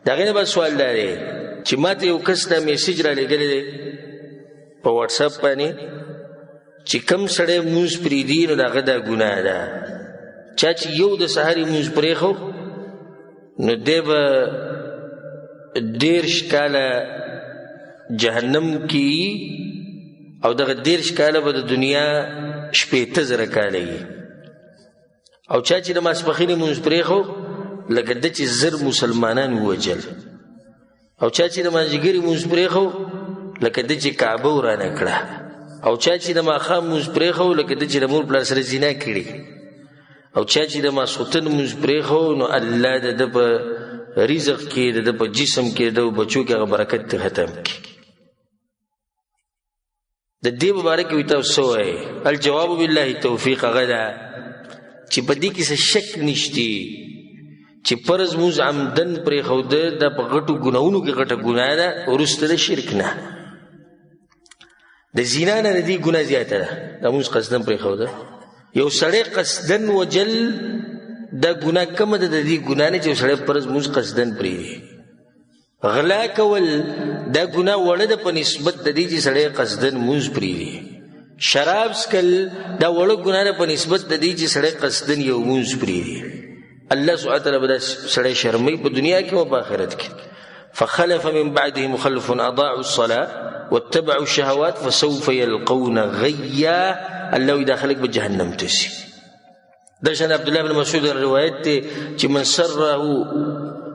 دا غینه بس سوال دی چې ما ته یو کس دا میسیج را لګلی دی په واټس اپ باندې چې کم سړی مونځ پرېږدي نو د هغه دا ګناه ده. چا چې یو د سهار یې مونځ پرېښو نو دی به 10 کاله جهنم کې او دغه 10 کاله به د دنیا 80,000 کاله وي. او چا چې د ماسپښین یې مونځ پرېښو لکه ده چې 1000 مسلمانان ووجل. او چا چې د مازدیګر یې مونځ پرېښو لکه ده چې کعبه ورانه کړه. او چا چې د ماښام مونځ پرېښو لکه ده چې د مور پلار سره زنا کړي. او چا چې د ماسخوتن مونځ پرېښو نو الله د ده په رزق کې د ده په جسم کې د بچو کې هغه برکت ته ختم کړي. د دې مبارک وي تاسو وایي الجواب بالله توفیق هغه ده چې په دې کې څه شک نشتی چې فرض مونځ عمدن پرېښوده دا په غټو ګناهونو کې غټه ګناه ده وروسته د شرک نه. د زنا نه د دې ګناه زیاته ده د مونځ قصدن پرېښوده. یو سړی قصدن وجل دا ګناه کمه ده د دې ګناه نه چې یو سړی فرض مونځ قصدن پرېږدي. غلا کول دا ګناه وړه ده په نسبت د دې چې سړی قصدن مونځ پرېږدي. شراب څښل دا وړه ګناه ده په نسبت د دې چې سړی قصدن یو مونځ پرېږدي. الله سبحانه وتعالی به دا سړی شرموي په دنیا کې او په آخرت کې. فخلف من بعدهم خلف اضاعوا الصلاة واتبعوا الشهوات فسوف يلقون غيا. الله وی دا خلق به جهنم ته شي. دا شان عبدالله بن مسعود روایت دی چې من سره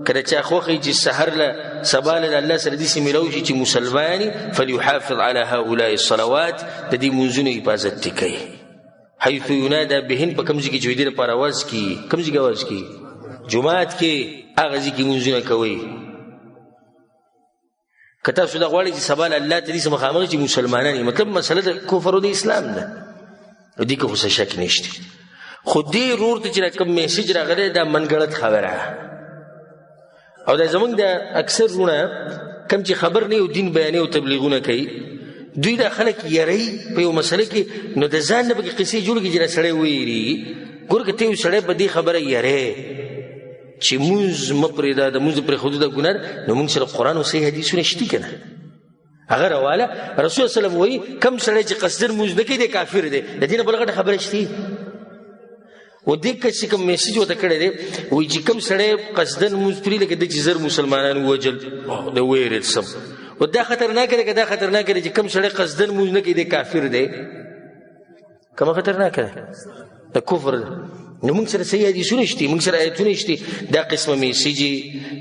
کله چا خوښي چې سحر له سبا له الله سره داسې میلاو شي چې مسلماني فليحافظ على هؤلاء الصلوات د دې مونځونو حفاظت دې کوي. حيث ينادى بهن په کوم ځای کې چې دوی لپاره اواز کیي. کوم ځای کې اواز کیي؟ جومات کې هغه ځای کې مونځونه کوئ. که تاسو دا غواړئ چې سبا له الله ته داسې مخامخ چې مسلمانان یې مطلب مسله د کفر او د اسلام ده نو دې کې خو څه شک نشته. خو دې ورور ته چې کوم میسیج راغلی دا منګړت خبره او دا زمونږ د اکثر وروڼه کوم چې خبر نه یو دین بیانې او تبلیغونه کوي دوی دا خلک یری په یو مسله کې نو د ځان نه پکې قصې جوړ کړي چې دا سړی ویري. ګوره که ته یو سړی په دې خبره یری چې مونځ مه پرېږده د مونځ پرېښودو دا ګناه نو مونږ سره قرآن او صحیح حدیثونه شته که نه هغه راواله. رسول سلم وایي کم سړی چې قصدن مونځ نه کوي دی کافر دی. د دې نه بله غټه خبره شته و دې کس چې کوم میسیج ورته کړی دی وایي چې کوم سړی قصدن مونځ پرې لکه د چې 1000 مسلمانان ووجل د ویرېد سم و دا خطرناکه دی که دا خطرناکه دی چې کوم سړی قصدن مونځ نه کوي دی کافر دی. کومه خطرناکه ده؟ د کفر ده. نو موږ سره صحیح حدیثونه شته موږ سره آیتونه شته دا قسمه میسیجې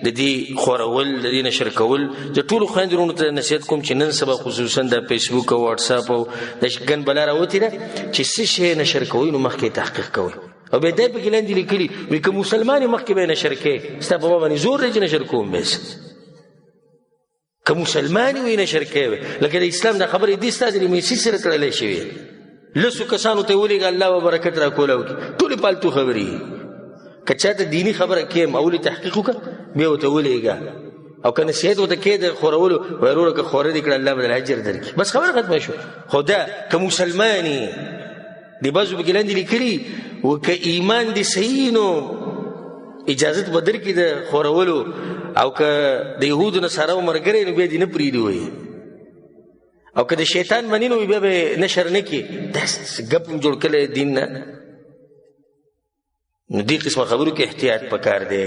د دې خورول د دې نشر کول. د ټولو خویندو وروڼو ته نصیحت کوم چې نن سبا خصوصا د فیسبوک او واټس اپ او د ګن بلا راوتې ده چې څه شی نشر کوئ نو مخکې تحقیق کوئ. او بیا دی پکې لاندې لیکلي وایي که مسلمان یې مخکې به یې نشر کوې ستا په ما باندې زور دی چې نشر کوم بس که مسلمان یې وایي نشر کوې لکه د اسلام دا خبرې دې ستا د میسیج سره تړلی شوې لسو کسانو ته ولېږه الله به برکت راکولی وکړي ټولې پالتو خبرې که چاته دیني خبره کیم اولې تحقیق وکړه بیا ورته ولېږه او که نصیحت ورته کې د خورولو وایي وروره که خوره دې کړه الله به درله اجر درکړي بس خبره ختمه شو. خو دا که مسلمان یې د بعضو پکې لاندې لیکلي و که ایمان دې صحیح نو اجازت به درکړي د خورولو او که د یهودو نصاراو ملګری نو بیا دې نه پرېږدي وایي او که د شیطان مني نو بیا به نشر نه کړي داسې ګپ جوړ کړی دین نه. نو دې قسمه خبرو کې احتیاط پکار دی.